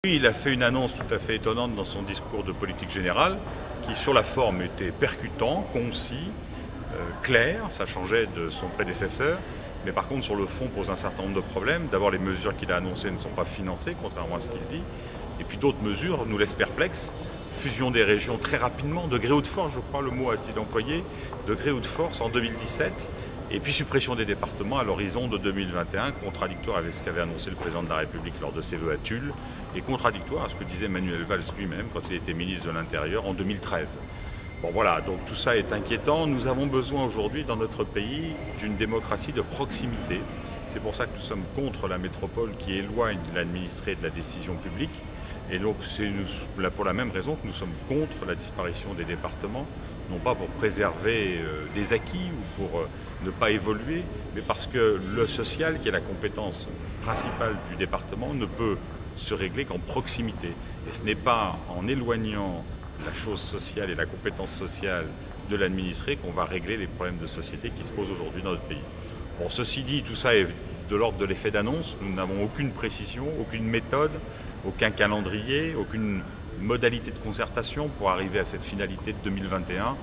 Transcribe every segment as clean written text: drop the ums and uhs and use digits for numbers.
Il a fait une annonce tout à fait étonnante dans son discours de politique générale, qui sur la forme était percutant, concis, clair, ça changeait de son prédécesseur, mais par contre sur le fond pose un certain nombre de problèmes. D'abord, les mesures qu'il a annoncées ne sont pas financées, contrairement à ce qu'il dit, et puis d'autres mesures nous laissent perplexes. Fusion des régions très rapidement, de gré ou de force, je crois le mot a-t-il employé, de gré ou de force en 2017, et puis suppression des départements à l'horizon de 2021, contradictoire avec ce qu'avait annoncé le président de la République lors de ses vœux à Tulle, et contradictoire à ce que disait Manuel Valls lui-même quand il était ministre de l'Intérieur en 2013. Bon voilà, donc tout ça est inquiétant. Nous avons besoin aujourd'hui dans notre pays d'une démocratie de proximité. C'est pour ça que nous sommes contre la métropole qui éloigne l'administré de la décision publique. Et donc c'est pour la même raison que nous sommes contre la disparition des départements, non pas pour préserver des acquis ou pour ne pas évoluer, mais parce que le social, qui est la compétence principale du département, ne peut se régler qu'en proximité. Et ce n'est pas en éloignant la chose sociale et la compétence sociale de l'administré qu'on va régler les problèmes de société qui se posent aujourd'hui dans notre pays. Bon, ceci dit, tout ça est de l'ordre de l'effet d'annonce. Nous n'avons aucune précision, aucune méthode, aucun calendrier, aucune modalité de concertation pour arriver à cette finalité de 2021. Donc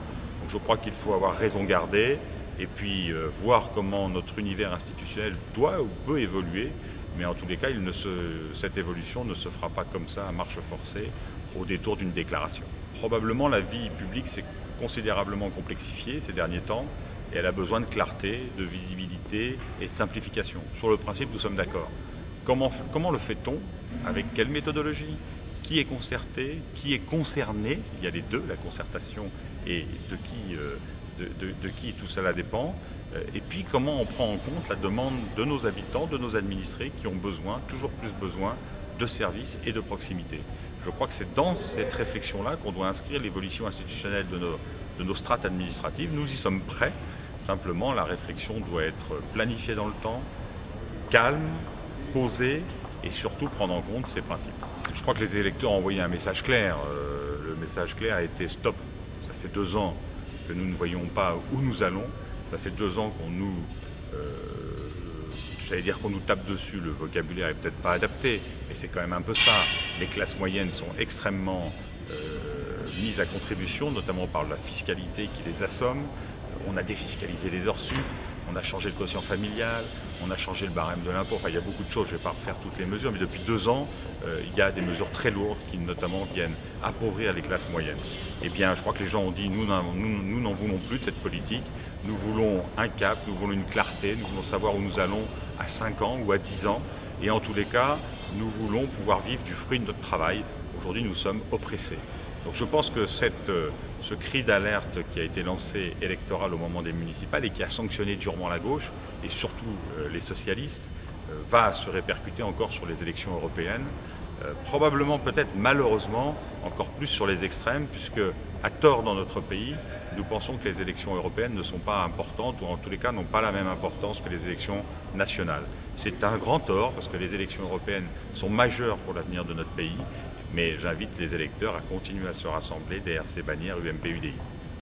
je crois qu'il faut avoir raison garder et puis voir comment notre univers institutionnel doit ou peut évoluer. Mais en tous les cas, cette évolution ne se fera pas comme ça, à marche forcée, au détour d'une déclaration. Probablement, la vie publique s'est considérablement complexifiée ces derniers temps et elle a besoin de clarté, de visibilité et de simplification. Sur le principe, nous sommes d'accord. Comment le fait-on? Avec quelle méthodologie? Qui est concerté? Qui est concerné? Il y a les deux, la concertation et de qui tout cela dépend. Et puis comment on prend en compte la demande de nos habitants, de nos administrés qui ont besoin, toujours plus besoin, de services et de proximité. Je crois que c'est dans cette réflexion-là qu'on doit inscrire l'évolution institutionnelle de nos strates administratives. Nous y sommes prêts. Simplement, la réflexion doit être planifiée dans le temps, calme, posée et surtout prendre en compte ces principes. Je crois que les électeurs ont envoyé un message clair. Le message clair a été stop. Ça fait 2 ans que nous ne voyons pas où nous allons. Ça fait 2 ans qu'on nous, j'allais dire qu'on nous tape dessus, le vocabulaire est peut-être pas adapté, mais c'est quand même un peu ça. Les classes moyennes sont extrêmement mises à contribution, notamment par la fiscalité qui les assomme. On a défiscalisé les heures sup, on a changé le quotient familial, on a changé le barème de l'impôt. Enfin, il y a beaucoup de choses, je ne vais pas refaire toutes les mesures, mais depuis 2 ans, il y a des mesures très lourdes qui notamment viennent appauvrir les classes moyennes. Eh bien, je crois que les gens ont dit, nous n'en voulons plus de cette politique. Nous voulons un cap, nous voulons une clarté, nous voulons savoir où nous allons à 5 ans ou à 10 ans. Et en tous les cas, nous voulons pouvoir vivre du fruit de notre travail. Aujourd'hui, nous sommes oppressés. Donc je pense que ce cri d'alerte qui a été lancé électoral au moment des municipales et qui a sanctionné durement la gauche, et surtout les socialistes, va se répercuter encore sur les élections européennes. Probablement, peut-être malheureusement, encore plus sur les extrêmes, puisque à tort dans notre pays, nous pensons que les élections européennes ne sont pas importantes, ou en tous les cas n'ont pas la même importance que les élections nationales. C'est un grand tort, parce que les élections européennes sont majeures pour l'avenir de notre pays, mais j'invite les électeurs à continuer à se rassembler derrière ces bannières UMP-UDI.